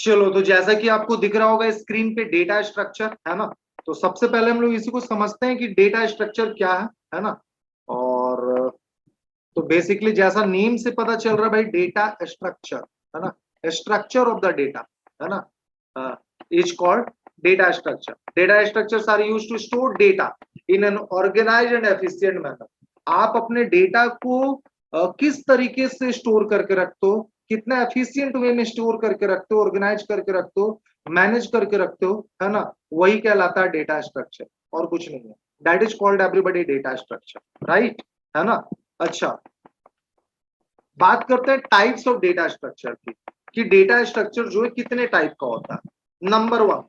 चलो, तो जैसा कि आपको दिख रहा होगा स्क्रीन पे डेटा स्ट्रक्चर है ना। तो सबसे पहले हम लोग इसी को समझते हैं कि डेटा स्ट्रक्चर क्या है ना। और तो बेसिकली जैसा नेम से पता चल रहा है भाई, डेटा स्ट्रक्चर है ना, स्ट्रक्चर ऑफ द डेटा है ना, is called data structure. Data structures are used to store data in an organised and efficient manner. आप अपने डेटा को किस तरीके से स्टोर करके रखते हो, कितना एफिशिएंट वे में स्टोर करके रखते हो, ऑर्गेनाइज करके रखते हो, मैनेज करके रखते हो, है ना, वही कहलाता है डेटा स्ट्रक्चर, और कुछ नहीं है। That is called everybody data structure, right, है ना। अच्छा, बात करते हैं टाइप्स ऑफ डेटा स्ट्रक्चर की, कि डेटा स्ट्रक्चर जो है कितने टाइप का होता है। Number one,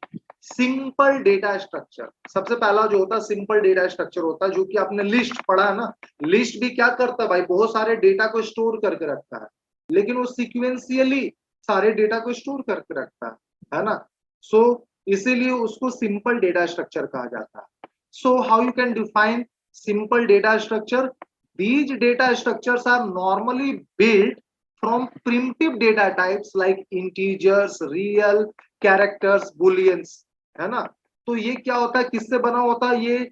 simple data structure. सबसे पहला जो होता है सिंपल डेटा स्ट्रक्चर होता है, जो कि आपने लिस्ट पढ़ा है ना। लिस्ट भी क्या करता है भाई, बहुत सारे डेटा को स्टोर करके रखता है, लेकिन वो सिक्वेंशियली सारे डेटा को स्टोर करके रखता है ना। सो इसीलिए उसको सिंपल डेटा स्ट्रक्चर कहा जाता है। So how you can define simple data structure? These data structures are normally built from primitive data types like integers, real, characters, booleans, है ना। तो ये क्या होता है, किससे बना होता है,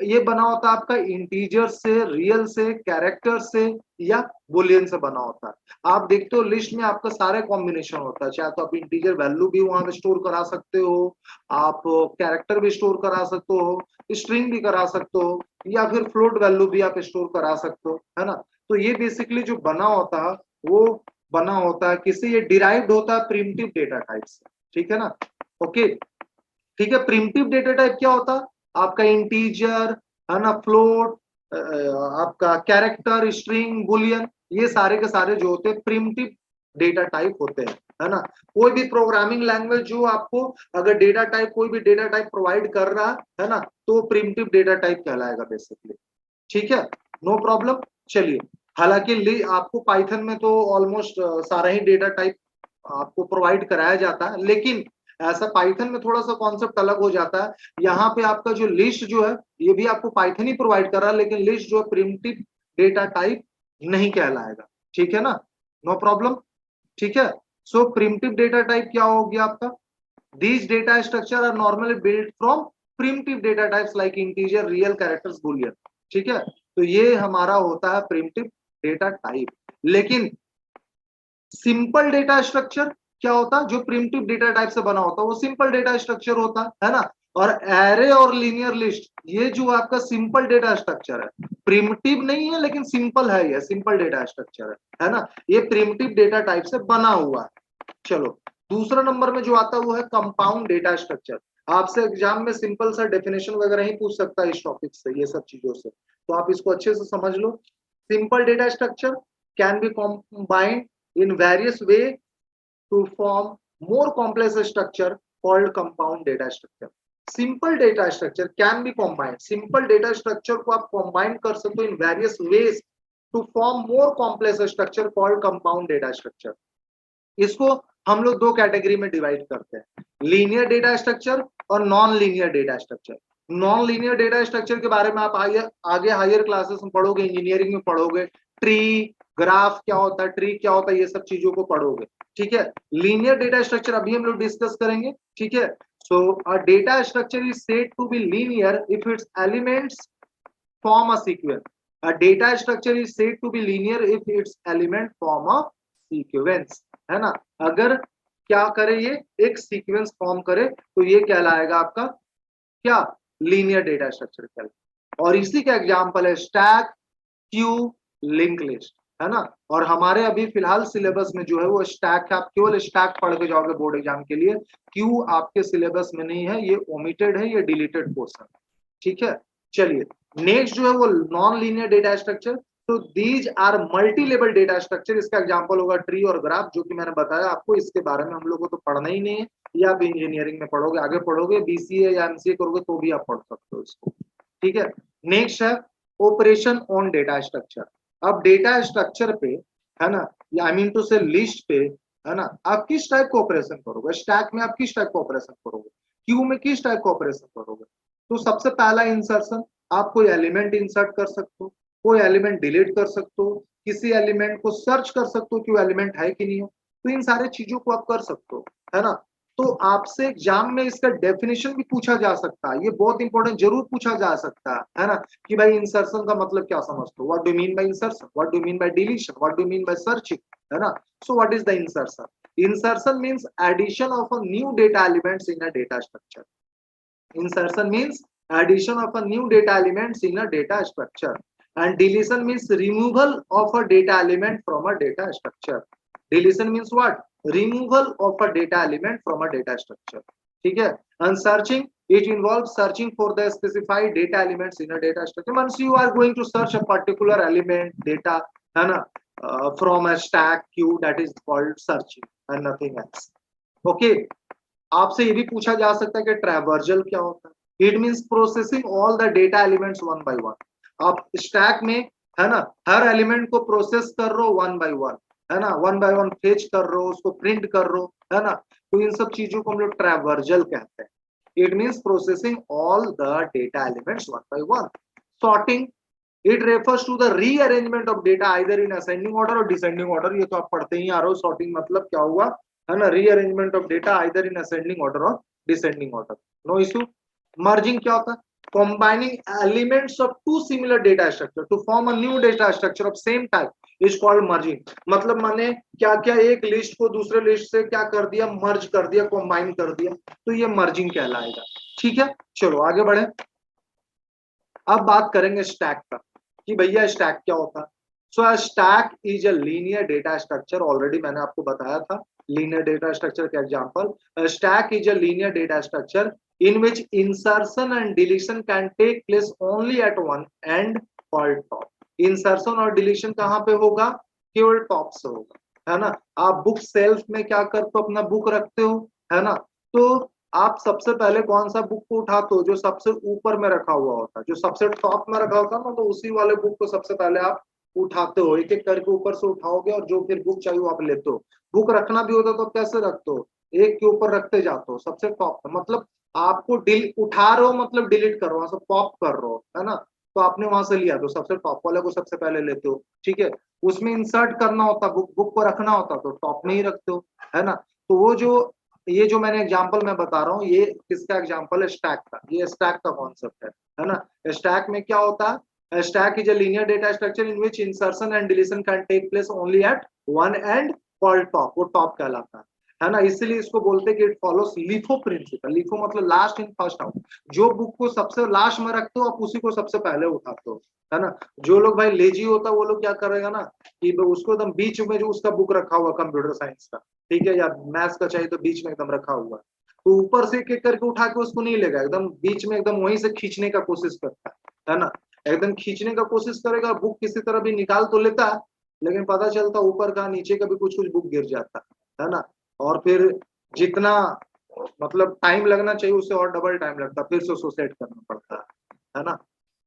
ये बना होता है आपका इंटीजर से, रियल से, कैरेक्टर से, या बुलियन से बना होता है। आप देखते हो लिस्ट में आपका सारे कॉम्बिनेशन होता है, चाहे तो आप इंटीजर वैल्यू भी वहां पे स्टोर करा सकते हो, आप कैरेक्टर भी स्टोर करा सकते हो, स्ट्रिंग भी करा सकते हो, या फिर फ्लोट वैल्यू भी आप स्टोर करा सकते हो, है ना। तो ये बेसिकली जो बना होता है वो बना होता है किससे, ये डिराइव्ड होता है प्रिमिटिव डेटा टाइप से, ठीक है ना। ओके, ठीक है। प्रिमिटिव डेटा टाइप क्या होता है, आपका इंटीजर, है ना, फ्लोट, आपका कैरेक्टर, स्ट्रिंग, बुलियन, ये सारे के सारे जो होते हैं प्रिमिटिव डेटा टाइप होते हैं, है ना। कोई भी प्रोग्रामिंग लैंग्वेज जो आपको अगर डेटा टाइप, कोई भी डेटा टाइप प्रोवाइड कर रहा है ना, तो प्रिमिटिव डेटा टाइप कहलाएगा बेसिकली, ठीक है, नो प्रॉब्लम। चलिए, हालांकि आपको पाइथन में तो ऑलमोस्ट सारा ही डेटा टाइप आपको प्रोवाइड कराया जाता है, लेकिन ऐसा पाइथन में थोड़ा सा कॉन्सेप्ट अलग हो जाता है। यहाँ पे आपका जो लिस्ट जो है ये भी आपको पाइथन ही प्रोवाइड कर रहा है, लेकिन लिस्ट जो है प्रिमिटिव डेटा टाइप नहीं कहलाएगा, ठीक है ना, नो प्रॉब्लम, ठीक है। सो प्रिमिटिव डेटा टाइप क्या हो गया आपका, these data structure are normally built from primitive data types like integer, real, characters, boolean, ठीक है। तो ये हमारा होता है प्रिमिटिव डेटा टाइप। लेकिन सिंपल डेटा स्ट्रक्चर क्या होता है, जो प्रिमिटिव डेटा टाइप से बना होता है वो सिंपल डेटा स्ट्रक्चर होता है ना। और एरे और लीनियर लिस्ट, ये जो आपका सिंपल डेटा स्ट्रक्चर है, प्रिमिटिव नहीं है लेकिन सिंपल है, ये सिंपल डेटा स्ट्रक्चर है ना, ये प्रिमिटिव डेटा टाइप से बना हुआ है। चलो, दूसरा नंबर में जो आता है वो है कंपाउंड डेटा स्ट्रक्चर। आपसे एग्जाम में सिंपल सा डेफिनेशन वगैरह ही पूछ सकता है इस टॉपिक से, ये सब चीजों से, तो आप इसको अच्छे से समझ लो। Simple data structure can be combined in various way to form more complex structure called compound data structure. Simple data structure can be combined. Simple data structure को आप combine कर सकते हो in various ways to form more complex structure called compound data structure. इसको हम लोग दो category में डिवाइड करते हैं, लीनियर डेटा स्ट्रक्चर और non linear data structure. Non linear data structure के बारे में आप आगे हायर क्लासेस में पढ़ोगे, इंजीनियरिंग में पढ़ोगे, ट्री, ग्राफ क्या होता है, ट्री क्या होता है, ये सब चीजों को पढ़ोगे, ठीक है। लीनियर डेटा स्ट्रक्चर अभी हम लोग डिस्कस करेंगे, ठीक है। So a data structure is said to be linear if its elements form a sequence. A data structure is said to be linear if its element form a sequence, है ना। अगर क्या करे, ये एक सीक्वेंस फॉर्म करे तो ये कहलाएगा आपका क्या, लीनियर डेटा स्ट्रक्चर कहलाएगा। और इसी का एग्जांपल है स्टैक, क्यू, लिंक लिस्ट, है ना। और हमारे अभी फिलहाल सिलेबस में जो है वो स्टैक है, आप केवल स्टैक पढ़ के जाओगे बोर्ड एग्जाम के लिए, क्यू आपके सिलेबस में नहीं है, ये ओमिटेड है, ये डिलीटेड पोर्शन, ठीक है। चलिए, नेक्स्ट जो है वो नॉन लीनियर डेटा स्ट्रक्चर। तो these are multi level data structure, इसका एग्जांपल होगा ट्री और ग्राफ, जो कि मैंने बताया आपको, इसके बारे में हम लोग को तो पढ़ना ही नहीं है, ये आप इंजीनियरिंग में पढ़ोगे, आगे पढ़ोगे, बीसीए या एमसीए करोगे तो भी आप पढ़ सकते हो इसको, ठीक है। नेक्स्ट है ऑपरेशन ऑन डेटा स्ट्रक्चर। अब डेटा स्ट्रक्चर पे, है ना, आई मीन टू से लिस्ट पे, है ना, आप किस टाइप का ऑपरेशन करोगे, स्टैक में आप किस टाइप का ऑपरेशन करोगे, क्यू में किस टाइप का ऑपरेशन करोगे। तो सबसे पहला इंसर्शन, आप कोई एलिमेंट इंसर्ट कर सकते हो, कोई एलिमेंट डिलीट कर सकते हो, किसी एलिमेंट को सर्च कर सकते हो कि वो एलिमेंट है कि नहीं हो, तो इन सारे चीजों को आप कर सकते हो, है ना। तो आपसे एग्जाम में इसका डेफिनेशन भी पूछा जा सकता है, ये बहुत इंपॉर्टेंट, जरूर पूछा जा सकता है ना, कि भाई इंसर्शन का मतलब क्या समझते हो, what do mean by insertion, what do mean by deletion, what do mean by searching, है ना। So what is the insertion? Insertion means addition of a new data elements in a data structure. Insertion means addition of a new data elements in a data structure, and deletion means removal of a data element from a data structure. Deletion means what? Removal of a data element from a data structure. ठीक है. And searching, it involves searching for the specified data elements in a data structure. Once you are going to search a particular element data, है ना, from a stack queue, that is called searching and nothing else. Okay. आपसे ये भी पूछा जा सकता है कि ट्रैवर्जल क्या होता है. It means processing all the data elements one by one. आप स्टैक में, है ना, हर एलिमेंट को प्रोसेस कर रहे हो वन बाय वन, है ना, वन बाय वन फेच कर रहे हो, उसको प्रिंट कर रहे हो, है ना. तो इन सब चीजों को हम लोग ट्रैवर्जल कहते हैं. It means processing all the data elements one by one. Sorting, it refers to the rearrangement of data either in ascending order or descending order. ये तो आप पढ़ते ही आ रहे हो. सॉर्टिंग मतलब क्या हुआ, है ना, rearrangement of data either in ascending order or descending order. No issue. Merging क्या होता है? combining elements of two similar data structure to form a new data structure of same type is called merging. मतलब माने क्या क्या एक list को दूसरे लिस्ट से क्या कर दिया, मर्ज कर दिया, कंबाइन कर दिया, तो ये मर्जिंग कहलाएगा. ठीक है, चलो आगे बढ़े. अब बात करेंगे स्टैक का, कि भैया स्टैक क्या होता है. So a stack is a linear data structure. Already मैंने आपको बताया था linear data structure का example. A stack is a linear data structure in which insertion and deletion can take place only at one end called top. Insertion और deletion कहाँ पे होगा? केवल टॉप से होगा, है ना. आप बुक सेल्फ में क्या करते हो, अपना बुक रखते हो, है ना. तो आप सबसे पहले कौन सा बुक को उठाते हो? जो सबसे ऊपर में रखा हुआ होता है, जो सबसे टॉप में रखा होता है ना, तो उसी वाले बुक को सबसे पहले आप उठाते हो. एक एक करके ऊपर से उठाओगे और जो फिर बुक चाहिए वो आप लेते हो. बुक रखना भी होता तो कैसे रखते हो? एक के ऊपर रखते जाते हो सबसे टॉप पे. मतलब आपको उठा रहे हो, मतलब डिलीट कर रहे हो, वहां से पॉप कर रहे हो, है ना. तो आपने वहां से लिया तो सबसे टॉप वाले को सबसे पहले लेते हो. ठीक है. उसमें इंसर्ट करना होता, बुक को रखना होता तो टॉप में ही रखते हो, है ना. तो वो जो ये जो मैंने एग्जांपल मैं बता रहा हूँ, ये किसका एग्जांपल है? स्टैक का. ये स्टैक का कॉन्सेप्ट है ना. स्टैक में क्या होता है? A stack is a linear data structure in which insertion and deletion can take place only at one end called top. वो top कहलाता है ना. इसीलिए इसको बोलते हैं कि it follows LIFO principle. LIFO मतलब last in first out. जो बुक को सबसे लास्ट में रखते हो आप उसी को सबसे पहले उठाते हो, है ना. जो लोग भाई लेजी होता है वो लोग क्या करेगा ना, कि उसको एकदम बीच में जो उसका बुक रखा हुआ कंप्यूटर साइंस का, ठीक है, या मैथ्स का चाहिए तो बीच में एकदम रखा हुआ है, तो ऊपर से एक एक करके उठा के उसको नहीं लेगा, एकदम बीच में एकदम वहीं से खींचने का कोशिश करता है ना. एकदम खींचने का कोशिश करेगा, बुक किसी तरह भी निकाल तो लेता है, लेकिन पता चलता ऊपर का नीचे का भी कुछ कुछ बुक गिर जाता है ना. और फिर जितना मतलब टाइम लगना चाहिए उससे और डबल टाइम लगता है, फिर से उसको सेट करना पड़ता है ना.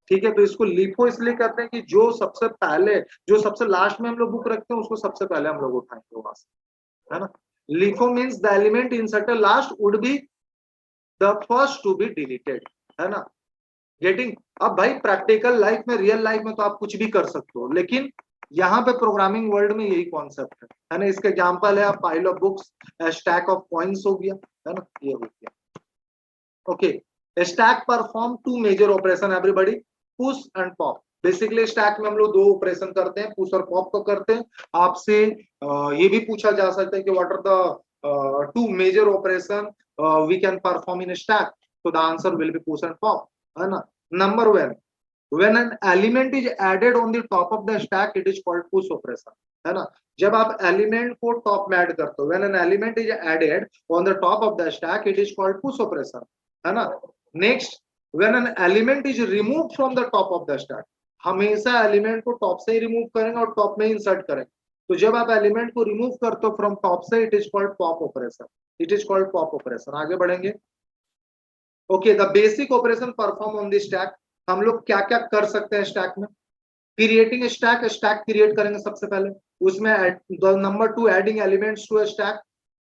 ठीक है. तो इसको लिफो इसलिए कहते हैं कि जो सबसे पहले, जो सबसे लास्ट में हम लोग बुक रखते हैं उसको सबसे पहले हम लोग उठाएंगे वहां से, है ना. LIFO means the element inserted last would be the first to be deleted, है ना. गेटिंग. अब भाई प्रैक्टिकल लाइफ में, रियल लाइफ में तो आप कुछ भी कर सकते हो, लेकिन यहाँ पे प्रोग्रामिंग वर्ल्ड में यही कॉन्सेप्ट है ना. इसका एग्जांपल है pile of books, stack of coins हो गया, है ना, ये हो गया. Okay. Stack perform two major operation everybody, push and pop. Basically stack में हम लोग दो ऑपरेशन करते हैं, पुश और पॉप को करते हैं. आपसे ये भी पूछा जा सकता है कि what are the two major operation we can perform in stack. तो the answer will be push and pop, है ना. Number one, when an element is added on the top of the stack it is called push operation, है ना. जब आप element को top में add करते हो, when an element is added on the top of the stack it is called push operation, है ना. Next, when an element is removed from the top of the stack, हमेशा element को top से ही remove करेंगे और top में insert करेंगे. तो जब आप एलिमेंट को रिमूव करते हो फ्रॉम टॉप से it is called pop operation. It is called pop operation. आगे बढ़ेंगे. Okay. The basic operation perform on the stack. हम लोग क्या क्या कर सकते हैं स्टैक में? Creating stack. स्टैक क्रिएट करेंगे सबसे पहले, उसमें number 2 adding elements to stack.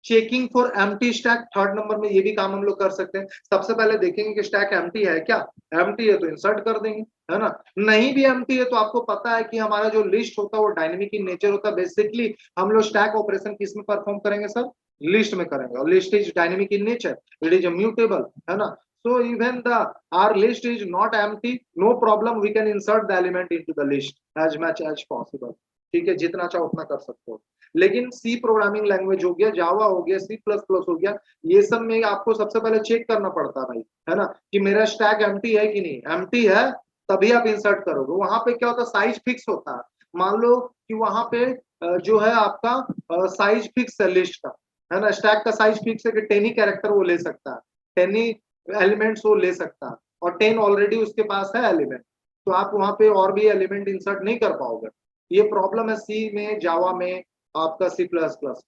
Checking for empty stack. Third number में ये भी काम हम लोग कर सकते हैं. सबसे पहले देखेंगे कि स्टैक एम्प्टी है क्या. एम्प्टी है तो इंसर्ट कर देंगे, है ना. नहीं भी एम्प्टी है तो आपको पता है कि हमारा जो लिस्ट होता है वो डायनेमिक इन नेचर होता है. बेसिकली हम लोग स्टैक ऑपरेशन किस में परफॉर्म करेंगे सर? लिस्ट में करेंगे, और list is dynamic in nature, it is mutable, है ना। So even the our list is not empty, no problem, we can insert the element into the list as much as possible, ठीक है, जितना चाहो उतना कर सकते हो। लेकिन सी प्रोग्रामिंग लैंग्वेज हो गया, जावा हो गया, सी प्लस प्लस हो गया, ये सब में आपको सबसे पहले चेक करना पड़ता है भाई, है ना, कि मेरा स्टैक एम्प्टी है कि नहीं, एम्प्टी है तभी आप इंसर्ट करोगे। वहां पे क्या होता है, साइज फिक्स होता है। मान लो कि वहां पे जो है आपका साइज फिक्स है लिस्ट का, है ना, स्टैक का साइज फिक्स है कि 10 ही कैरेक्टर वो ले सकता है, 10 ही एलिमेंट्स वो ले सकता है, और 10 ऑलरेडी उसके पास है एलिमेंट, तो आप वहां पे और भी एलिमेंट इंसर्ट नहीं कर पाओगे। ये प्रॉब्लम है सी में, जावा में, आपका C plus plus.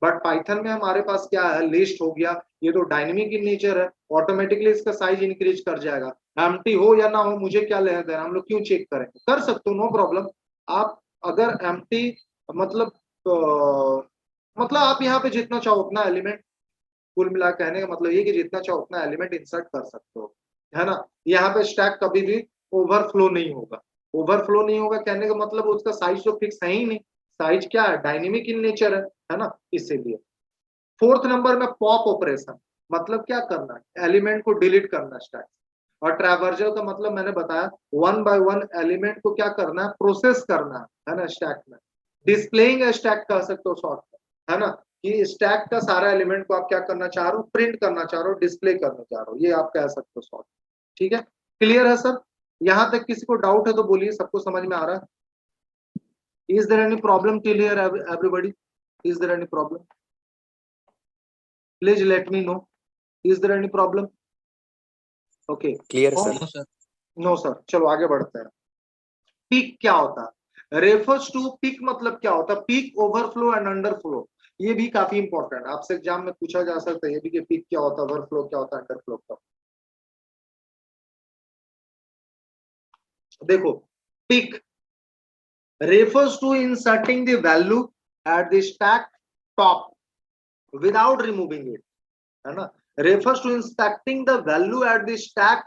But Python में हमारे पास क्या है, लिस्ट हो गया, ये तो डायनेमिक इन नेचर है, ऑटोमेटिकली इसका साइज इंक्रीज कर जाएगा। एम्प्टी हो या ना हो मुझे क्या लेना देना, हम लोग क्यों चेक करेंगे, कर सकते हो, नो प्रॉब्लम। आप अगर एम्प्टी मतलब मतलब आप यहाँ पे जितना चाहो उतना एलिमेंट, कुल मिला कहने का मतलब ये कि जितना चाहो उतना एलिमेंट इंसर्ट कर सकते हो, है ना। यहाँ पे स्टैक कभी भी ओवरफ्लो नहीं होगा। ओवरफ्लो नहीं होगा कहने का मतलब उसका साइज तो फिक्स है ही नहीं, साइज क्या है, डायनेमिक इन नेचर है ना, इसीलिए। फोर्थ नंबर में पॉप ऑपरेशन, मतलब क्या करना है, एलिमेंट को डिलीट करना स्टैक। और ट्रैवर्जल का मतलब मैंने बताया, वन बाय वन एलिमेंट को क्या करना है, प्रोसेस करना है ना स्टैक में। डिस्प्लेइंग स्टैक कह सकते हो शॉर्ट में, है ना, कि स्टैक का सारा एलिमेंट को आप क्या करना चाह रहे हो, प्रिंट करना चाह रहे हो, डिस्प्ले करना चाह रहे हो, ये आप कह सकते हो शॉर्ट। ठीक है, क्लियर है सर, यहां तक किसी को डाउट है तो बोलिए, सबको समझ में आ रहा है। Is there any problem till here everybody, is there any problem, please let me know, is there any problem. Okay clear sir. No sir, चलो आगे बढ़ते हैं। पीक क्या होता है, रेफर्स टू पीक मतलब क्या होता है, पीक, ओवरफ्लो एंड अंडरफ्लो। ये भी काफी इंपॉर्टेंट है, आपसे एग्जाम में पूछा जा सकता है ये भी कि पीक क्या होता है, ओवरफ्लो क्या होता है, अंडरफ्लो क्या होता है। देखो, peak refers to inserting the value at the stack top without removing it, है ना, refers to inspecting the value at the stack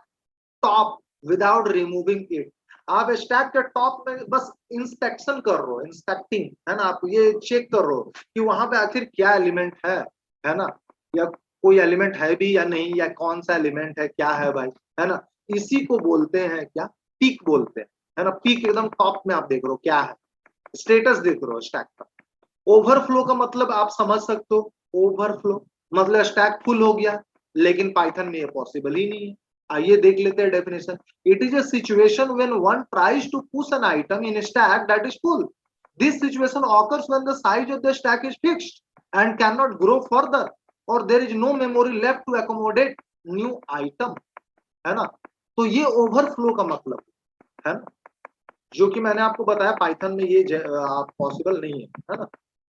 top without removing it। आप स्टैक के टॉप में बस इंस्पेक्शन कर रहे हो, इंस्पेक्टिंग, है ना, आप ये चेक कर रहे हो कि वहां पे आखिर क्या एलिमेंट है ना, या कोई एलिमेंट है भी या नहीं, या कौन सा एलिमेंट है, क्या है भाई, है ना, इसी को बोलते हैं क्या, पीक बोलते हैं, है ना। पीक एकदम टॉप में आप देख रहे हो क्या है, स्टेटस देख रहे हो स्टैक का। ओवरफ्लो का मतलब आप समझ सकते हो, ओवरफ्लो मतलब स्टैक फुल हो गया, लेकिन पाइथन में ये पॉसिबल ही नहीं है। आइए देख लेते हैं definition. It is a situation when one tries to push an item in stack that is full. This situation occurs when the size of the stack is fixed and can not grow further or there is no memory left to accommodate new item, है ना। तो ये overflow का मतलब है ना, जो कि मैंने आपको बताया पाइथन में ये पॉसिबल नहीं है ना।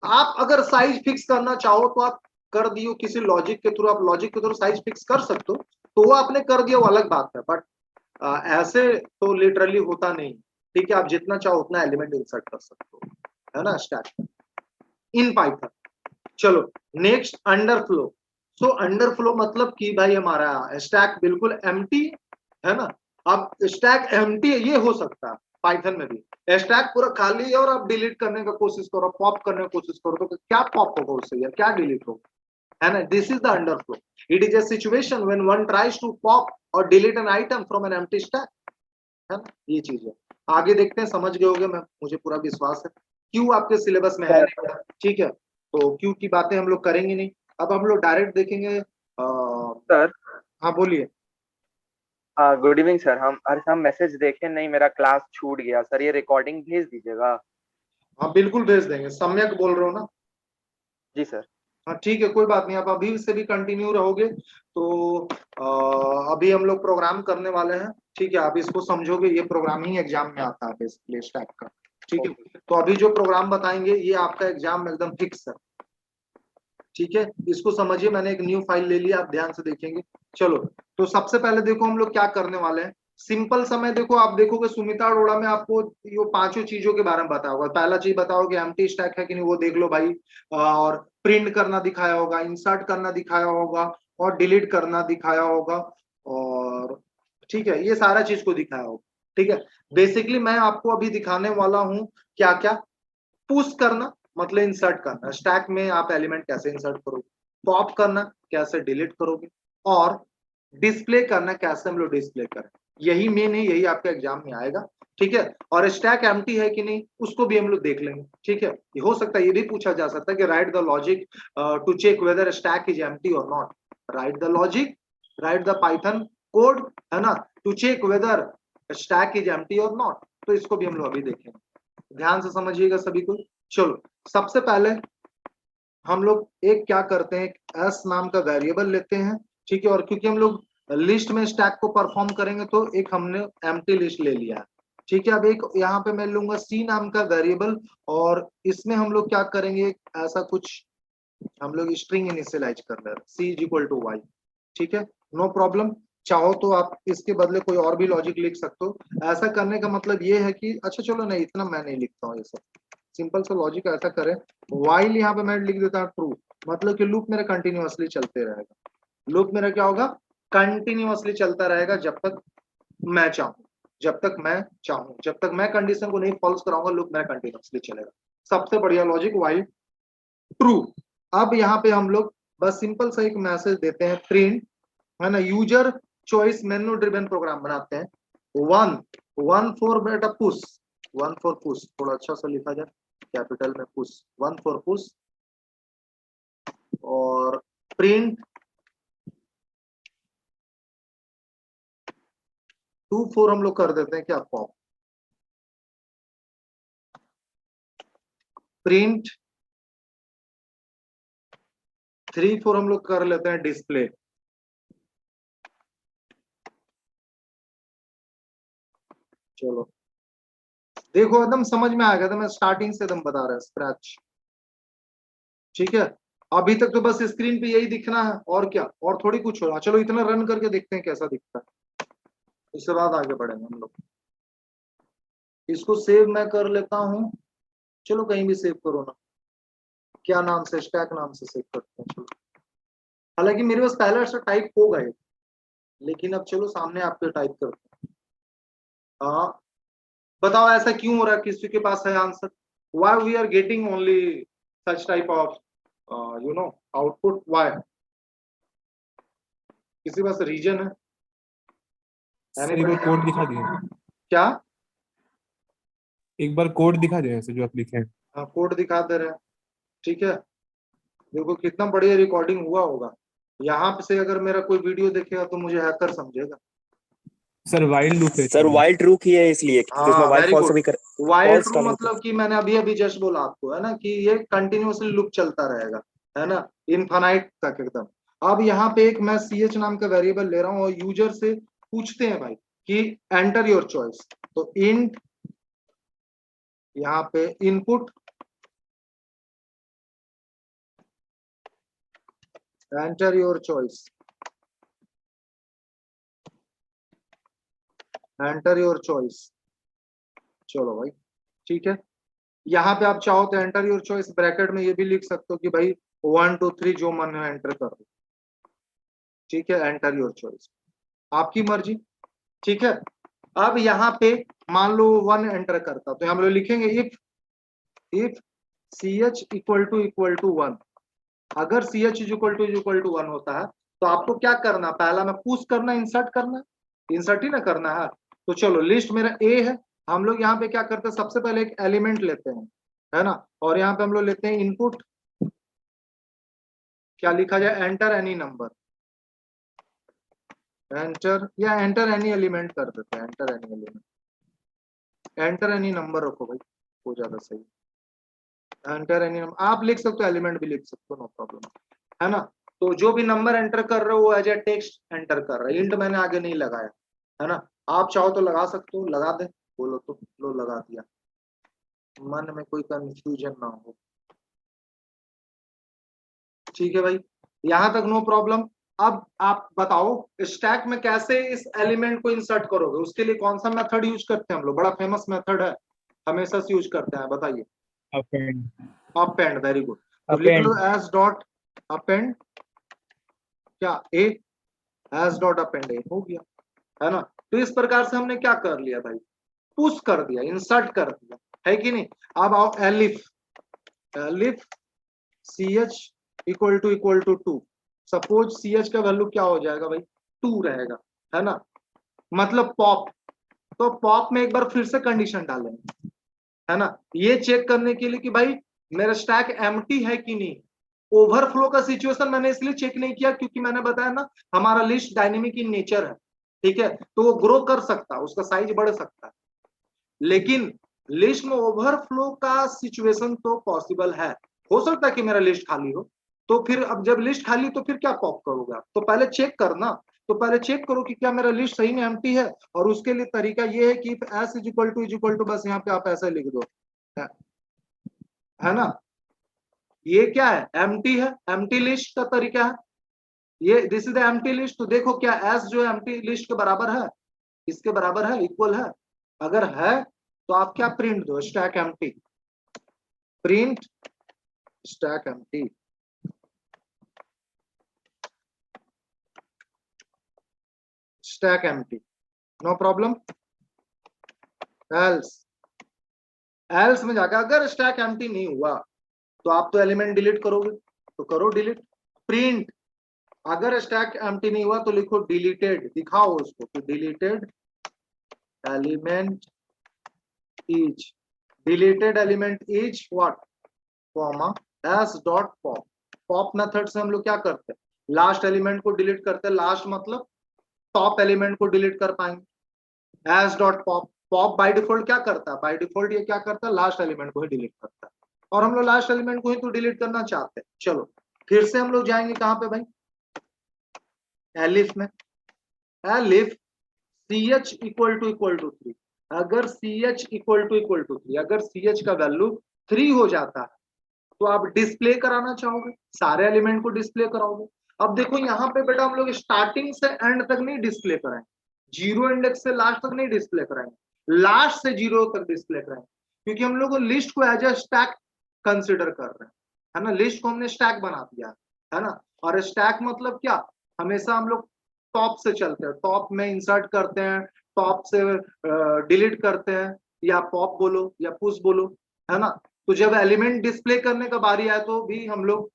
आप अगर साइज फिक्स करना चाहो तो आप कर दियो किसी लॉजिक के थ्रू, आप लॉजिक के थ्रू साइज फिक्स कर सकते हो, तो वो आपने कर दिया वो अलग बात है, बट ऐसे तो लिटरली होता नहीं। ठीक है, आप जितना चाहो उतना एलिमेंट इंसर्ट कर सकते हो, है ना, स्टैक इन पाइथन। चलो नेक्स्ट, अंडरफ्लो। सो अंडरफ्लो मतलब कि भाई हमारा स्टैक बिल्कुल एम्प्टी है ना। अब स्टैक एम्प्टी ये हो सकता है पाइथन में भी, स्टैक पूरा खाली है और आप डिलीट करने का कोशिश करो, पॉप करने की कोशिश करो, तो क्या पॉप होगा उससे या क्या डिलीट होगा, है ना। This is the underflow. It is a situation when one tries to pop or delete an item from an empty stack, है ना, ये चीज है। आगे देखते हैं, समझ गए होगे, मैं मुझे पूरा विश्वास है। क्यों आपके सिलेबस में है नहीं, ठीक है, तो क्यों की बातें हम लोग करेंगे नहीं। अब हम लोग डायरेक्ट देखेंगे। सर हाँ बोलिए। हाँ, गुड इवनिंग सर। हम मैसेज देखे नहीं, मेरा क्लास छूट गया सर, ये रिकॉर्डिंग भेज दीजिएगा। हाँ बिल्कुल भेज देंगे, सम्यक बोल रहे हो ना। जी सर। हाँ ठीक है, कोई बात नहीं, आप अभी से भी कंटिन्यू रहोगे तो अभी हम लोग प्रोग्राम करने वाले हैं। ठीक है, आप इसको समझोगे, ये प्रोग्रामिंग एग्जाम में आता है बेसिकली इस टाइप का। ठीक है, तो अभी जो प्रोग्राम बताएंगे ये आपका एग्जाम एकदम फिक्स है। ठीक है, इसको समझिए, मैंने एक न्यू फाइल ले लिया, आप ध्यान से देखेंगे। चलो, तो सबसे पहले देखो हम लोग क्या करने वाले हैं। सिंपल समय देखो, आप देखोगे सुमिता अरोड़ा में आपको ये पांचों चीजों के बारे में बताया होगा। पहला चीज बताओ कि एम्प्टी स्टैक है कि नहीं, वो देख लो भाई, और प्रिंट करना दिखाया होगा, इंसर्ट करना दिखाया होगा, और डिलीट करना दिखाया होगा, और ठीक है, ये सारा चीज को दिखाया होगा। ठीक है, बेसिकली मैं आपको अभी दिखाने वाला हूँ क्या क्या। पुश करना मतलब इंसर्ट करना, स्टैक में आप एलिमेंट कैसे इंसर्ट करोगे, पॉप करना कैसे डिलीट करोगे, और डिस्प्ले करना कैसे हम लोग डिस्प्ले करें, यही मेन है, यही आपके एग्जाम में आएगा। ठीक है, और स्टैक एम्प्टी है कि नहीं उसको भी हम लोग देख लेंगे। ठीक है, ये हो सकता है, ये भी पूछा जा सकता है कि write the logic to check whether stack is empty or not, write the logic, write the Python code, है ना, to check whether stack is empty or not. तो इसको भी हम लोग अभी देखेंगे, ध्यान से समझिएगा सभी को। चलो, सबसे पहले हम लोग एक क्या करते हैं, एस नाम का वेरिएबल लेते हैं। ठीक है, और क्योंकि हम लोग लिस्ट में स्टैक को परफॉर्म करेंगे तो एक हमने एम्प्टी लिस्ट ले लिया है। ठीक है, अब एक यहाँ पे मैं लूंगा सी नाम का वेरिएबल, और इसमें हम लोग क्या करेंगे, ऐसा कुछ हम लोग स्ट्रिंग इनिशियलाइज कर रहे हैं, सी इज इक्वल टू वाई। ठीक है, नो प्रॉब्लम। चाहो तो आप इसके बदले कोई और भी लॉजिक लिख सकते हो। ऐसा करने का मतलब ये है कि, अच्छा चलो नहीं, इतना मैं नहीं लिखता हूँ ये सब, सिंपल सा लॉजिक ऐसा करें, वाइल यहाँ पे मैं लिख देता हूँ ट्रू, मतलब कि लूप मेरा कंटिन्यूअसली चलते रहेगा। लूप मेरा क्या होगा, कंटिन्यूअसली चलता रहेगा जब तक मैं चाहूँ, जब तक मैं चाहूँ, जब तक मैं कंडीशन को नहीं फॉल्स कराऊंगा लूप मेरा कंटिन्यूअसली चलेगा। सबसे बढ़िया लॉजिक वाइल ट्रू। अब यहाँ पे हम लोग बस सिंपल सा एक मैसेज देते हैं प्रिंट, है ना, user choice menu driven program बनाते हैं, वन वन फॉर बेटा पुश, वन फॉर पुश, थोड़ा अच्छा सा लिखा जाए कैपिटल में पुश, वन फॉर पुश, और प्रिंट टू फोर हम लोग कर देते हैं क्या, पॉप, प्रिंट थ्री फोर हम लोग कर लेते हैं डिस्प्ले। चलो देखो एकदम समझ में आ गया था, मैं स्टार्टिंग से एकदम बता रहा है स्क्रैच। ठीक है, अभी तक तो बस स्क्रीन पे यही दिखना है, और क्या, और थोड़ी कुछ हो रहा। चलो इतना रन करके देखते हैं कैसा दिखता है, उसके बाद आगे बढ़ेंगे हम लोग। इसको सेव मैं कर लेता हूँ, चलो कहीं भी सेव करो ना, क्या नाम से, स्टैक नाम से सेव करते हैं। चलो, हालांकि मेरे पास पहले ऐसा टाइप हो गए, लेकिन अब चलो सामने आपके टाइप करते हैं। हाँ, बताओ ऐसा क्यों हो रहा है, किसी के पास है answer, why we are getting only such type of you know output, why, किसी पास रीजन है? सर एक बार कोड दिखा दिए, क्या? एक बार कोड दिखा दिए ऐसे जो आप लिखे हैं। हाँ, कोड दिखा दे रहे हैं। ठीक है, देखो कितना बढ़िया रिकॉर्डिंग हुआ होगा, यहाँ से अगर मेरा कोई वीडियो देखेगा तो मुझे हैकर समझेगा। सर वाइल्ड लूप है सर वाइल्ड ट्रू की है इसलिए तो इसमें हाँ वाइल्ड वेरी फॉल्स गुड, भी कर वाइल फॉल्स ट्रू डालेंगे। मतलब कि मैंने अभी अभी जस्ट बोला आपको, है ना, कि ये कंटिन्यूअसली लूप चलता रहेगा, है ना, इनफाइनाइट तक एकदम। अब यहाँ पे एक मैं सी एच नाम का वेरिएबल ले रहा हूँ, और यूजर से पूछते हैं भाई कि एंटर योर चॉइस, तो इंट यहाँ पे input enter your choice, enter your choice. चलो भाई, ठीक है, यहाँ पे आप चाहो तो एंटर योर चॉइस ब्रैकेट में ये भी लिख सकते हो कि भाई 1 2 3 जो मन है एंटर कर दो। ठीक है, एंटर योर चॉइस, आपकी मर्जी। ठीक है, अब यहाँ पे मान लो 1 एंटर करता, तो हम लोग लिखेंगे if C H equal to 1, अगर सी एच इक्वल टू 1 होता है तो आपको क्या करना, पहला में पुश करना, इंसर्ट करना, इंसर्ट ही ना करना है। तो चलो लिस्ट मेरा ए है, हम लोग यहाँ पे क्या करते हैं, सबसे पहले एक एलिमेंट लेते हैं, है ना, और यहाँ पे हम लोग लेते हैं इनपुट, क्या लिखा जाए, एंटर एनी नंबर, एंटर या एंटर एनी एलिमेंट कर देते हैं, enter any element, enter any number रखो भाई, हो ज्यादा सही, एंटर एनी नंबर, आप लिख सकते हो एलिमेंट भी लिख सकते हो, नो प्रॉब्लम, है ना। तो जो भी नंबर एंटर कर रहे हो वो एज ए टेक्स्ट एंटर कर रहा है, इंट मैंने आगे नहीं लगाया, है ना, आप चाहो तो लगा सकते हो, लगा दे, बोलो तो लो लगा दिया, मन में कोई कंफ्यूजन ना हो। ठीक है भाई, यहां तक नो प्रॉब्लम। अब आप बताओ स्टैक में कैसे इस एलिमेंट को इंसर्ट करोगे, उसके लिए कौन सा मेथड यूज करते हैं हम लोग, बड़ा फेमस मेथड है, हमेशा से यूज करते हैं, बताइए। अपेंड, अपेंड, वेरी गुड, तो लिख लो एस डॉट अपेंड, क्या ए, एस डॉट अपेंड ए, हो गया, है ना। तो इस प्रकार से हमने क्या कर लिया भाई, पुश कर दिया, इंसर्ट कर दिया, है कि नहीं। अब आओ elif, elif C H equal to 2। Suppose C H का वैल्यू क्या हो जाएगा भाई, 2 रहेगा, है ना, मतलब पॉप। तो पॉप में एक बार फिर से कंडीशन डालेंगे, है ना, ये चेक करने के लिए कि भाई मेरा स्टैक एम्प्टी है कि नहीं। ओवरफ्लो का सिचुएशन मैंने इसलिए चेक नहीं किया क्योंकि मैंने बताया ना हमारा लिस्ट डायनेमिक इन नेचर है, ठीक है, तो वो ग्रो कर सकता है, उसका साइज बढ़ सकता है, लेकिन लिस्ट में ओवरफ्लो का सिचुएशन तो पॉसिबल है। हो सकता है कि मेरा लिस्ट खाली हो, तो फिर अब जब लिस्ट खाली तो फिर क्या पॉप करोगे आप, तो पहले चेक करना, तो पहले चेक करो कि क्या मेरा लिस्ट सही में एम्प्टी है। और उसके लिए तरीका ये है कि एस इज इक्वल टू बस यहाँ पे आप ऐसा लिख दो, है ना, ये क्या है, एम्प्टी है, एम्प्टी लिस्ट का तरीका है ये, this is the empty list. तो देखो क्या एस जो एम्प्टी लिस्ट के बराबर है, इसके बराबर है, इक्वल है, अगर है तो आप क्या प्रिंट दो, stack empty, print stack empty, stack empty, no problem. Else में जाकर अगर स्टैक एम्प्टी नहीं हुआ तो आप तो एलिमेंट डिलीट करोगे, तो करो डिलीट। प्रिंट अगर स्टैक एम्प्टी नहीं हुआ तो लिखो डिलीटेड, दिखाओ उसको कि deleted element is, deleted element is what, comma S dot pop. Pop method से हम लोग क्या करते हैं, लास्ट एलिमेंट को डिलीट करते हैं, लास्ट मतलब टॉप एलिमेंट को डिलीट कर पाएंगे, S dot pop. Pop by default क्या करता है, बाय डिफॉल्ट ये क्या करता है, लास्ट एलिमेंट को ही डिलीट करता है, और हम लोग लास्ट एलिमेंट को ही तो डिलीट करना चाहते हैं। चलो फिर से हम लोग जाएंगे कहां पे भाई, एलिफ में, elif C H equal to 3। अगर सी एच इक्वल टू 3, अगर सी एच का वैल्यू 3 हो जाता है तो आप डिस्प्ले कराना चाहोगे, सारे एलिमेंट को डिस्प्ले कराओगे। अब देखो यहाँ पे बेटा हम लोग स्टार्टिंग से एंड तक नहीं डिस्प्ले कराएंगे, जीरो इंडेक्स से लास्ट तक नहीं डिस्प्ले कराएंगे, लास्ट से जीरो तक डिस्प्ले कराएंगे, क्योंकि हम लोग लिस्ट को एज अ स्टैक कंसिडर कर रहे हैं, है ना, लिस्ट को हमने स्टैक बना दिया है ना। और स्टैक मतलब क्या, हमेशा हम लोग टॉप से चलते हैं, टॉप में इंसर्ट करते हैं, टॉप से डिलीट करते हैं, या पॉप बोलो या पुश बोलो, है ना। तो जब एलिमेंट डिस्प्ले करने का बारी आए तो भी हम लोग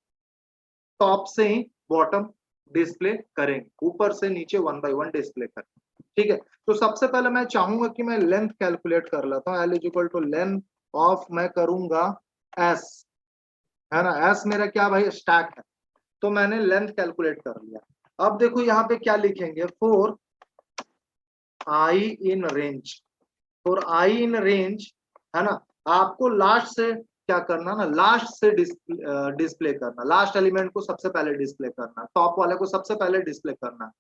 टॉप से ही बॉटम डिस्प्ले करेंगे, ऊपर से नीचे 1 बाय 1 डिस्प्ले करेंगे, ठीक है। तो सबसे पहले मैं चाहूंगा कि मैं लेंथ कैलकुलेट कर लेता हूँ, L is equal to length of, मैं करूंगा एस, है ना, एस मेरा क्या भाई स्टैक है, तो मैंने लेंथ कैलकुलेट कर लिया। अब देखो यहाँ पे क्या लिखेंगे, for I in range, for I in range, है ना, आपको लास्ट से क्या करना ना, लास्ट से डिस्प्ले करना, लास्ट एलिमेंट को सबसे पहले डिस्प्ले करना, टॉप वाले को सबसे पहले डिस्प्ले करना।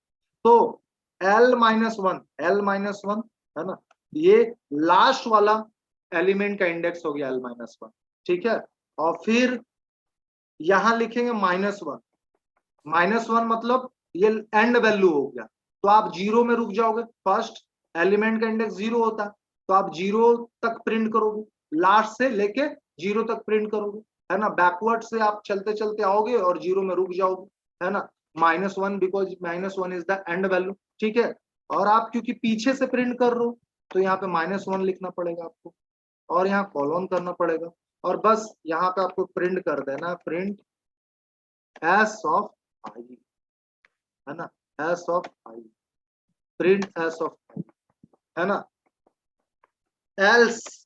तो L-1, L-1, है ना, ये लास्ट वाला एलिमेंट का इंडेक्स हो गया L-1, ठीक है। और फिर यहां लिखेंगे -1, -1 मतलब ये एंड वैल्यू हो गया, तो आप जीरो में रुक जाओगे, फर्स्ट एलिमेंट का इंडेक्स 0 होता है तो आप 0 तक प्रिंट करोगे, लास्ट से लेके 0 तक प्रिंट करोगे, है ना, बैकवर्ड से आप चलते चलते आओगे और 0 में रुक जाओगे, है ना, -1 because -1 is the end value, ठीक है। और आप क्योंकि पीछे से प्रिंट कर रहे हो तो यहाँ पे -1 लिखना पड़ेगा आपको, और यहाँ कॉलन करना पड़ेगा, और बस यहाँ पे आपको प्रिंट कर देना, प्रिंट एस ऑफ आई, है ना, S of I, print S of I, है ना। एल्स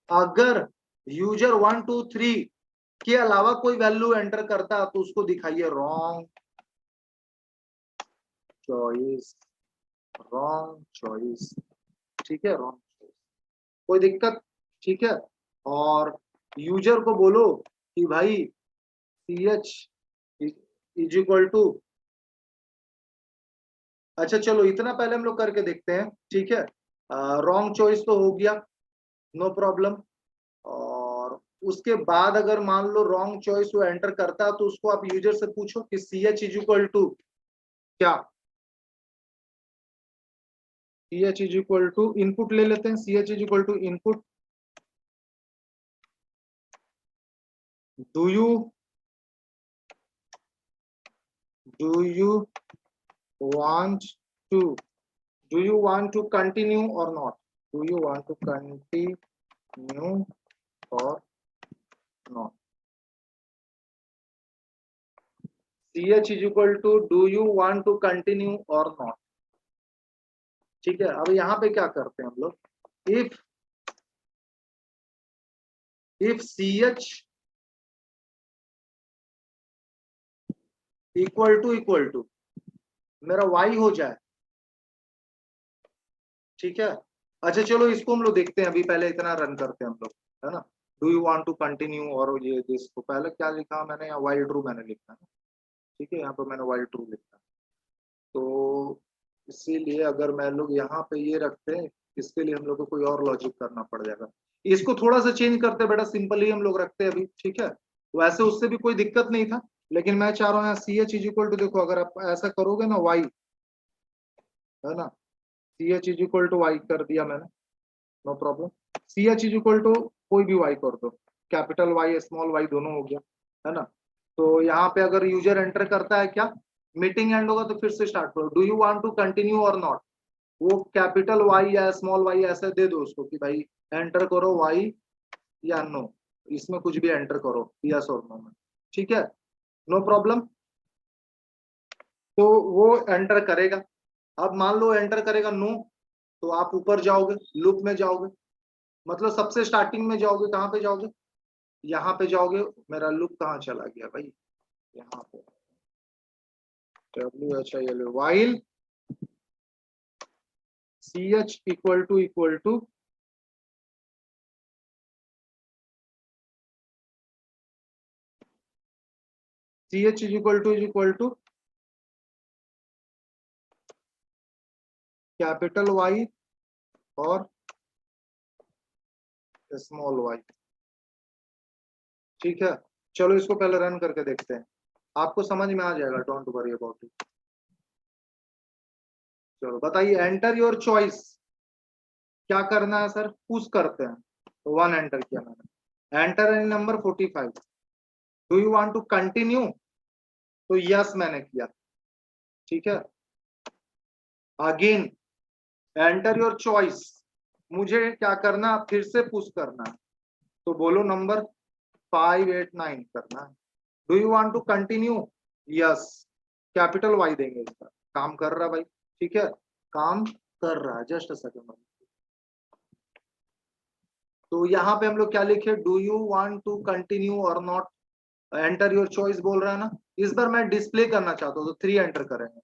अगर यूजर 1 2 3 के अलावा कोई वैल्यू एंटर करता तो उसको दिखाइए रॉन्ग चॉइस, रॉन्ग चॉइस, ठीक है, रॉन्ग चॉइस, कोई दिक्कत, ठीक है। और यूजर को बोलो कि भाई C H is equal to, अच्छा चलो इतना पहले हम लोग करके देखते हैं, ठीक है। रॉन्ग चॉइस तो हो गया, नो प्रॉब्लम। और उसके बाद अगर मान लो रॉन्ग चॉइस वो एंटर करता है तो उसको आप यूजर से पूछो कि C H is equal to क्या, C H is equal to input ले लेते हैं, C H is equal to input, do you want to, do you want to continue or not, do you want to continue or not, CH is equal to do you want to continue or not. ठीक है, अब यहाँ पे क्या करते हैं हम लोग, इफ CH इक्वल टू मेरा Y हो जाए, ठीक है। अच्छा चलो इसको हम लोग देखते हैं, अभी पहले इतना रन करते हैं हम लोग, है ना। Do you want to continue, और ये इसको पहले क्या लिखा मैंने, यहाँ वाइल ट्रू मैंने लिखा है, ठीक है, यहाँ पे मैंने वाइल ट्रू लिखा है। तो इसीलिए अगर मैं लोग यहाँ पे ये रखते हैं, इसके लिए हम लोग को कोई और लॉजिक करना पड़ जाएगा। इसको थोड़ा सा चेंज करते हैं बेटा, सिंपल ही हम लोग रखते हैं अभी, ठीक है। वैसे उससे भी कोई दिक्कत नहीं था, लेकिन मैं चाह रहा हूँ यहाँ CH इज इक्वल टू, देखो अगर आप ऐसा करोगे ना Y, है ना, CH is equal to Y कर दिया मैंने, no problem. CH is equal to कोई भी Y कर दो, कैपिटल Y स्मॉल y दोनों हो गया, है ना। तो यहाँ पे अगर यूजर एंटर करता है क्या, मीटिंग एंड होगा तो फिर से स्टार्ट करो, do you want to continue or not, वो कैपिटल Y या स्मॉल y ऐसे दे दो उसको कि भाई एंटर करो Y या नो, इसमें कुछ भी एंटर करो, यस और नो में, ठीक है, नो प्रॉब्लम। तो वो एंटर करेगा। अब मान लो एंटर करेगा नो, तो आप ऊपर जाओगे, लूप में जाओगे, मतलब सबसे स्टार्टिंग में जाओगे, कहाँ पे जाओगे, यहाँ पे जाओगे। मेरा लूप कहाँ चला गया भाई, यहाँ पे WHIL while CH equal to CH is equal to capital Y और स्मॉल y, ठीक है। चलो इसको पहले रन करके देखते हैं, आपको समझ में आ जाएगा, डोंट वरी अबाउट इट। चलो बताइए, एंटर योर चॉइस क्या करना है सर, पुश करते हैं, तो 1 एंटर किया मैंने, enter any number 45, do you want to continue, तो यस मैंने किया, ठीक है। अगेन एंटर योर चॉइस, मुझे क्या करना, फिर से पुश करना है, तो बोलो नंबर 589 करना है, do you want to continue, yes, capital Y देंगे इसका, काम कर रहा भाई, ठीक है, काम कर रहा है, जस्ट अ सेकंड। तो यहाँ पे हम लोग क्या लिखे, do you want to continue or not, enter your choice बोल रहा है ना। इस बार मैं डिस्प्ले करना चाहता हूँ तो 3 एंटर करेंगे,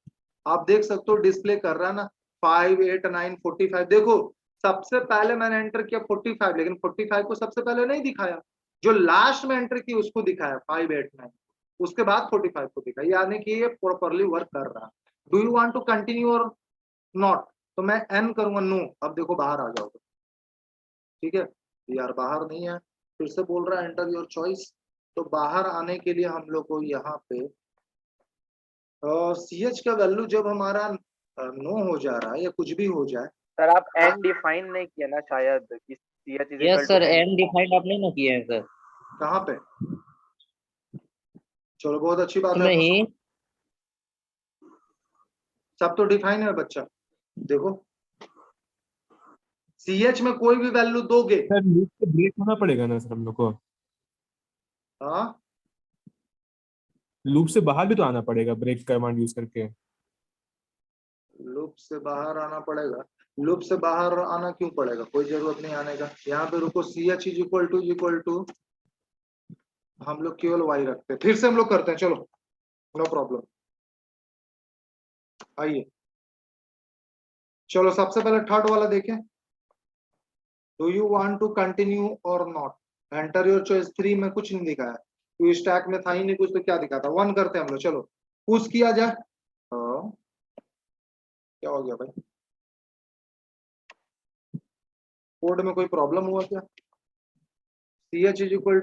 आप देख सकते हो डिस्प्ले कर रहा है ना, 5 8 9 45। देखो सबसे पहले मैंने एंटर किया 45, लेकिन 45 को सबसे पहले नहीं दिखाया, जो लास्ट में एंटर किया उसको दिखाया 5 8 9, उसके बाद 45 को दिखाया, यानी कि ये प्रॉपरली वर्क कर रहा है। Do you want to continue or not, तो मैं एन करूंगा नो, अब देखो बाहर आ जाओगे, ठीक है। यार बाहर नहीं है, फिर से बोल रहा है एंटर योर चॉइस, तो बाहर आने के लिए हम लोग को यहाँ पे CH का वैल्यू जब हमारा नो हो जा रहा है या कुछ भी हो जाए, सर आप एन डिफाइन नहीं किया ना शायद, कि CH is yes equal sir, to undefined आपने ना किया है सर। कहाँ पे, चलो बहुत अच्छी बात है, नहीं सब तो डिफाइन है बच्चा। देखो CH में कोई भी वैल्यू दोगे, सर लूप से ब्रेक होना पड़ेगा ना सर हम लोग को, हाँ लूप से बाहर भी तो आना पड़ेगा ब्रेक कमांड यूज करके। लूप से बाहर आना पड़ेगा, लूप से बाहर आना क्यों पड़ेगा, कोई जरूरत नहीं आने का। यहाँ पे रुको, CH इज इक्वल टू हम लोग केवल Y रखते हैं, फिर से हम लोग करते हैं, चलो नो प्रॉब्लम। आइए चलो सबसे पहले थर्ड वाला देखें, do you want to continue or not, enter your choice 3 में कुछ नहीं दिखाया, तो स्टैक में था ही नहीं कुछ, तो क्या दिखाता, 1 करते हैं हम लोग। चलो पुश किया जाए, क्या हो गया भाई, कोड में कोई प्रॉब्लम हुआ क्या। CH is equal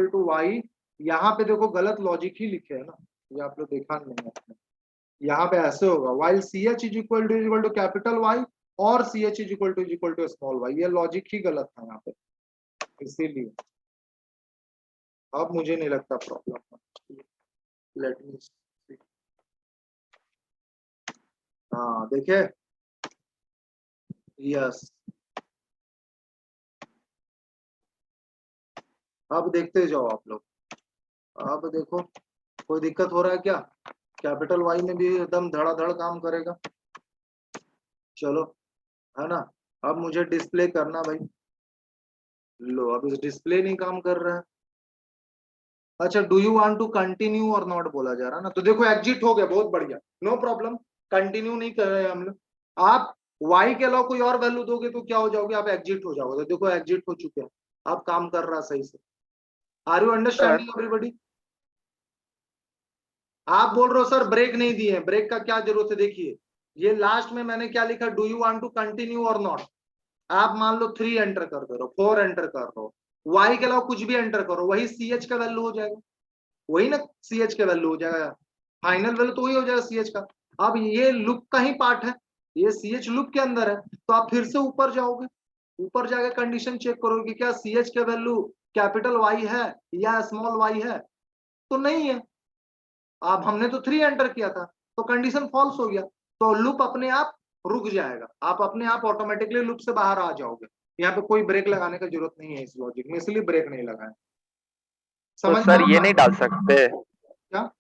to Y, यहाँ पे देखो गलत लॉजिक ही लिखे है ना, ये आप लोग देखा नहीं है, यहाँ पे ऐसे होगा, while CH is equal to capital Y और CH is equal to small y, ये लॉजिक ही गलत था यहाँ पे, इसीलिए अब मुझे नहीं लगता प्रॉब्लम। लेट मी, हाँ देखिए, यस, अब देखते जाओ आप लोग, अब देखो कोई दिक्कत हो रहा है क्या, कैपिटल वाई में भी एकदम धड़ाधड़ काम करेगा। चलो, है ना। अब मुझे डिस्प्ले करना भाई। लो, अब इस डिस्प्ले नहीं काम कर रहा है। अच्छा, do you want to continue or not बोला जा रहा है ना, तो देखो एग्जिट हो गया, बहुत बढ़िया, नो प्रॉब्लम। कंटिन्यू नहीं कर रहे हम लोग। आप y के अलावा कोई और वैल्यू दोगे तो क्या हो जाओगे, आप एग्जिट हो जाओगे। तो देखो एग्जिट हो चुके हैं, आप काम कर रहा सही से। Are you understanding everybody? आप बोल रहे हो सर ब्रेक नहीं दिए, ब्रेक का क्या जरूरत है। देखिए ये लास्ट में मैंने क्या लिखा, do you want to continue or not. आप मान लो 3 एंटर कर दे रहे हो, 4 एंटर कर रहे हो, y के अलावा कुछ भी एंटर करो, वही ch का वैल्यू हो जाएगा। वही ना ch का वैल्यू हो जाएगा, फाइनल वैल्यू तो वही हो जाएगा ch का। अब ये लूप का ही पार्ट है, ये ch लूप के अंदर है, तो आप फिर से ऊपर जाओगे, ऊपर जाके कंडीशन चेक करोगे कि क्या ch का वैल्यू कैपिटल Y है या स्मॉल y है, तो नहीं है। अब हमने तो 3 एंटर किया था, तो कंडीशन फॉल्स हो गया, तो लूप अपने आप रुक जाएगा, आप अपने आप ऑटोमेटिकली लूप से बाहर आ जाओगे। यहाँ पे कोई ब्रेक लगाने की जरूरत नहीं है इस लॉजिक में, इसलिए ब्रेक नहीं लगाए। तो समझ सर में ये आ नहीं रहा है? डाल सकते, क्या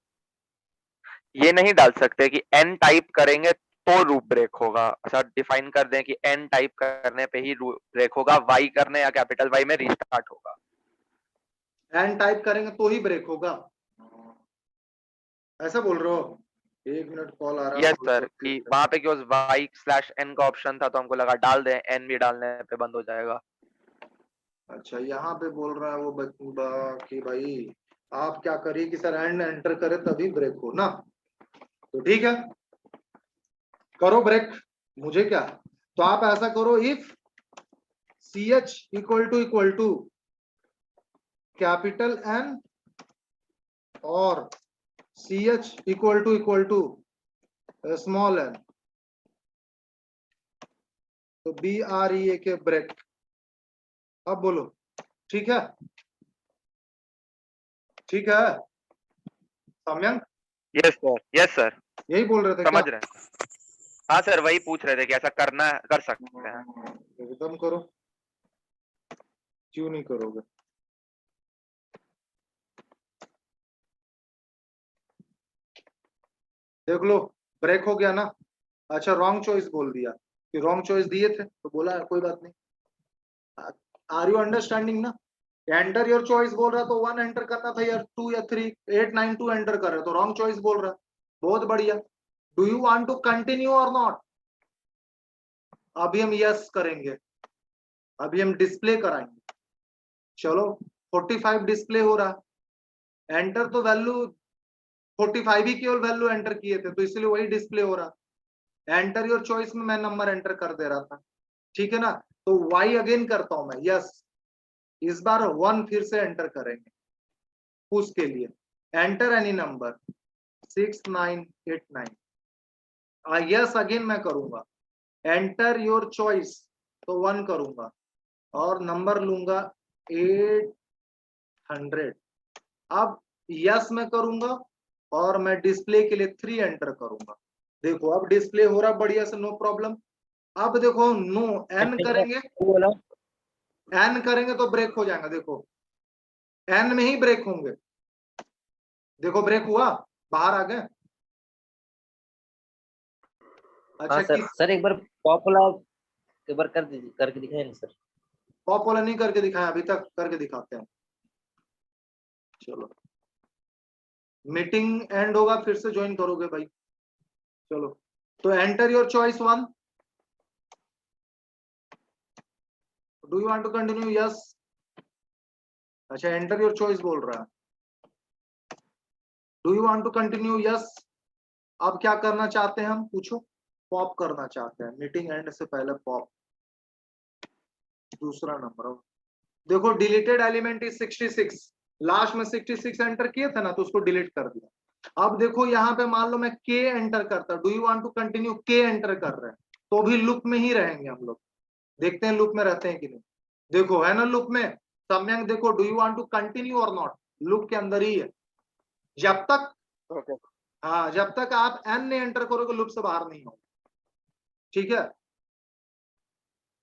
ये नहीं डाल सकते कि n टाइप करेंगे तो लूप ब्रेक होगा। सर डिफाइन कर दें कि n टाइप करने पे ही ब्रेक होगा, y करने या कैपिटल Y में रीस्टार्ट होगा। एन टाइप करेंगे तो ही ब्रेक होगा, ऐसा बोल रहे हो? 1 मिनट कॉल आ रहा है, यस कॉल सर, को कि ठीक वहां है। पे क्यों y/n का ऑप्शन था, तो हमको लगा डाल दें, n भी डालने पे बंद हो जाएगा। अच्छा, यहाँ पे बोल रहा है वो कि भाई आप क्या करिए कि सर एंड एंटर करे तभी ब्रेक हो ना, तो ठीक है, करो ब्रेक, मुझे क्या। तो आप ऐसा करो, if ch equal to capital N और ch equal to small n, तो BREA के ब्रेक। अब बोलो, ठीक है, ठीक है सम्यंक, यस सर, यही बोल रहे थे क्या? समझ रहे हैं। हाँ सर, वही पूछ रहे थे कि ऐसा करना कर सकते हैं। एकदम करो, क्यों नहीं करोगे। देख लो, ब्रेक हो गया ना। अच्छा, रॉन्ग चॉइस बोल दिया, कि रॉन्ग चॉइस दिए थे तो बोला कोई बात नहीं। आर यू अंडरस्टैंडिंग ना? एंटर योर चॉइस बोल रहा तो 1 एंटर करना था, या 2 या 3, 8 9 2 एंटर कर रहे तो रॉन्ग चॉइस बोल रहा। बहुत बढ़िया। Do you want to continue or not? अभी हम यस करेंगे, अभी हम डिस्प्ले कराएंगे। चलो, 45 डिस्प्ले हो रहा, एंटर तो वैल्यू 45 ही केवल वैल्यू एंटर किए थे, तो इसलिए वही डिस्प्ले हो रहा। एंटर योर चॉइस में मैं नंबर एंटर कर दे रहा था, ठीक है ना। तो y अगेन करता हूं मैं, यस, इस बार 1 फिर से एंटर करेंगे उसके लिए। Enter any number 6989, yes again मैं करूंगा। एंटर योर चॉइस तो 1 करूंगा और नंबर लूंगा 800। अब यस मैं करूंगा और मैं डिस्प्ले के लिए 3 एंटर करूंगा। देखो अब डिस्प्ले हो रहा बढ़िया से, नो प्रॉब्लम। अब देखो नो एन करेंगे, बोला एन करेंगे तो ब्रेक हो जाएगा। देखो एन में ही ब्रेक होंगे, देखो ब्रेक हुआ, बाहर आ गए। हाँ अच्छा, सर, सर एक बार पॉपुलर एक बार कर दीजिए, करके दिखाइए ना सर। पॉप वाला नहीं करके दिखाया अभी तक, करके दिखाते हैं। चलो, मीटिंग एंड होगा फिर से ज्वाइन करोगे भाई। चलो, तो enter your choice 1। Do you want to continue? Yes. अच्छा, एंटर योर चॉइस बोल रहा है। Do you want to continue? Yes. अब क्या करना चाहते हैं हम, पूछो। पॉप करना चाहते हैं, मीटिंग एंड से पहले पॉप। दूसरा नंबर, देखो डिलीटेड एलिमेंट इज 66, लास्ट में 66 एंटर किए थे ना, तो उसको डिलीट कर दिया। अब देखो यहाँ पे मान लो मैं के एंटर करता, do you want to continue, के एंटर कर रहे हैं, तो भी लूप में ही रहेंगे हम लोग। देखते हैं लूप में रहते हैं कि नहीं। देखो है ना लूप में, सम्यंक देखो, do you want to continue or not, loop के अंदर ही है। जब तक ओके हाँ, जब तक आप एन ने एंटर करोगे लूप से बाहर नहीं हो, ठीक है।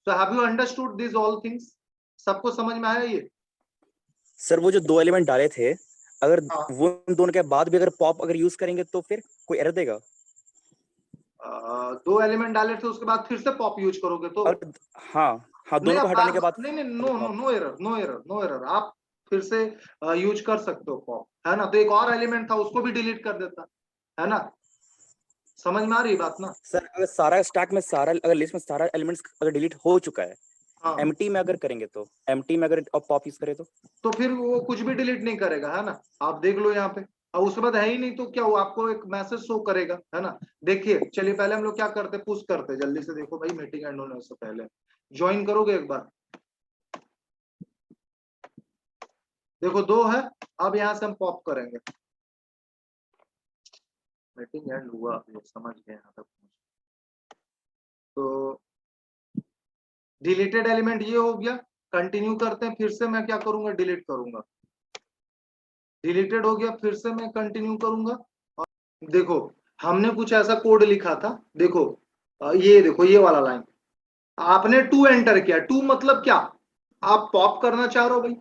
So have you understood this all things? सबको समझ में आया ये? सर वो जो 2 एलिमेंट डाले थे अगर हाँ। वो इन दोनों के बाद भी अगर पॉप अगर यूज करेंगे तो फिर कोई एरर देगा? दो एलिमेंट डाले थे उसके बाद फिर से पॉप यूज करोगे तो अगर हाँ हाँ नहीं, दोनों को आप हटाने के बाद नहीं no no no error, no error, no error, आप फिर से यूज कर सकते हो पॉप, है ना। तो एक और एलिमेंट था उसको भी डिलीट कर देता, है ना। समझ में आ रही बात ना। सर अगर सारा स्टैक में सारा अगर लिस्ट में सारा एलिमेंट्स अगर डिलीट हो चुका है, हाँ, एम्प्टी में अगर करेंगे तो एम्प्टी में अगर पॉप यूज करें तो फिर वो कुछ भी डिलीट नहीं करेगा, है ना। आप देख लो यहाँ पे, अब उसके बाद है ही नहीं तो क्या वो आपको एक मैसेज शो करेगा, है ना। देखिए चलिए पहले हम लोग क्या करते, पुश करते, जल्दी से देखो भाई, मीटिंग एंड होने से पहले ज्वाइन करोगे एक बार। देखो 2 है, अब यहाँ से हम पॉप करेंगे। मीटिंग एंड हुआ, ये समझ गए यहाँ तक। तो डिलीटेड एलिमेंट ये हो गया, कंटिन्यू करते हैं, फिर से मैं क्या करूंगा, डिलीट करूंगा। डिलीटेड हो गया, फिर से मैं कंटिन्यू करूंगा। और देखो हमने कुछ ऐसा कोड लिखा था, देखो ये देखो ये वाला लाइन आपने 2 एंटर किया। 2 मतलब क्या, आप पॉप करना चाह रहे हो भाई,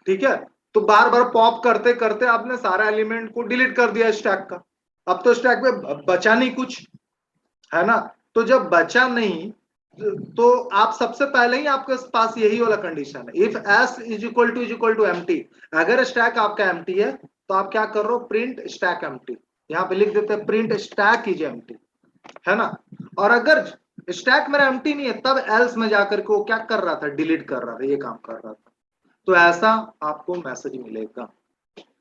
ठीक है। तो बार बार पॉप करते करते आपने सारा एलिमेंट को डिलीट कर दिया स्टैक का। अब तो स्टैक में बचा नहीं कुछ, है ना। तो जब बचा नहीं तो आप सबसे पहले ही आपके पास यही वाला कंडीशन है, if S is equal to empty. अगर स्टैक आपका एम्प्टी है तो आप क्या कर रहे हो, प्रिंट स्टैक एम्प्टी। यहाँ पे लिख देते हैं प्रिंट स्टैक इज एम्प्टी, है ना। और अगर स्टैक मेरा एम्प्टी नहीं है तब एल्स में जाकर के वो क्या कर रहा था, डिलीट कर रहा था, ये काम कर रहा था। तो ऐसा आपको मैसेज मिलेगा,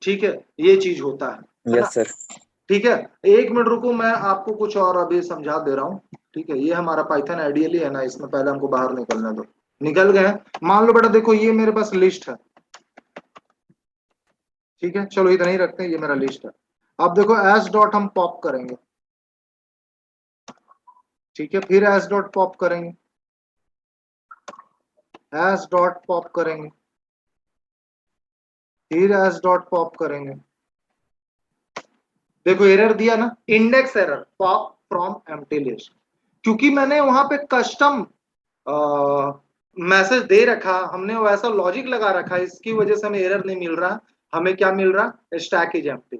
ठीक है। ये चीज होता है ना। Yes sir. ठीक है, 1 मिनट रुको, मैं आपको कुछ और अभी समझा दे रहा हूँ, ठीक है। ये हमारा पाइथन आइडियली है ना, इसमें पहले हमको बाहर निकलने दो। निकल गए, मान लो बेटा देखो ये मेरे पास लिस्ट है, ठीक है। चलो इतना ही रखते हैं, ये मेरा लिस्ट है। अब देखो एस डॉट हम पॉप करेंगे, ठीक है। फिर एस डॉट पॉप करेंगे, एस डॉट पॉप करेंगे, फिर एस डॉट पॉप करेंगे। देखो एरर दिया ना, index error, pop from empty list. क्योंकि मैंने वहां पे कस्टम मैसेज दे रखा, हमने वैसा लॉजिक लगा रखा, इसकी वजह से हमें एरर नहीं मिल रहा। हमें क्या मिल रहा, स्टैक इज एम्प्टी,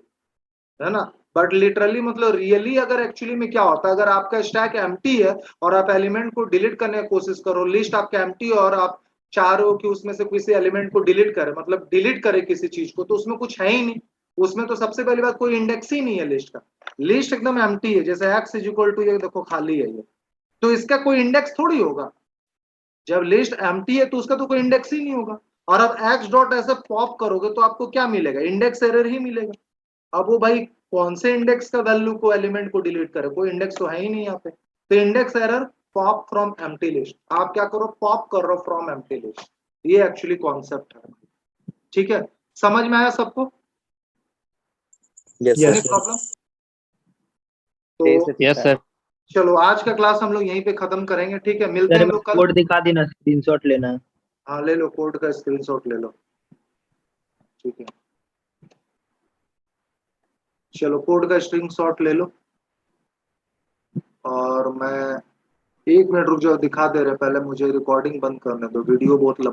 है ना। बट लिटरली मतलब रियली अगर एक्चुअली में क्या होता है, अगर आपका स्टैक एम्प्टी है और आप एलिमेंट को डिलीट करने की कोशिश करो, लिस्ट आपका एम्प्टी और आप चाह रहे हो कि उसमें से किसी एलिमेंट को डिलीट करे, मतलब डिलीट करे किसी चीज को, तो उसमें कुछ है ही नहीं। उसमें तो सबसे पहली बात कोई इंडेक्स ही नहीं है लिस्ट का, लिस्ट एकदम एम्प्टी है। जैसे एक्स इज इक्वल टू ये देखो खाली है ये, तो इसका कोई इंडेक्स थोड़ी होगा। जब लिस्ट एम्प्टी है तो उसका तो कोई इंडेक्स ही नहीं होगा। और अब एक्स डॉट ऐसे पॉप करोगे तो आपको क्या मिलेगा, इंडेक्स एरर ही मिलेगा। अब वो भाई कौन से इंडेक्स का वैल्यू को एलिमेंट को डिलीट करे, कोई इंडेक्स तो है ही नहीं यहाँ पे। तो index error, pop from empty list. आप क्या करो, पॉप कर रहे हो फ्रॉम एम्प्टी लिस्ट। ये एक्चुअली कॉन्सेप्ट है, ठीक है। समझ में आया सबको, यस एनी सर। प्रॉब्लम? तो यस सर। चलो आज का क्लास हम लोग यहीं पे खत्म करेंगे, ठीक है। मिलते हैं हम लोग कल। कोड दिखा देना, स्क्रीनशॉट लेना है। हाँ ले लो, कोड का स्क्रीनशॉट ले लो, ठीक है। चलो कोड का स्क्रीनशॉट ले लो, और मैं 1 मिनट रुक जाओ, दिखा दे रहे, पहले मुझे रिकॉर्डिंग बंद करने दो, वीडियो बहुत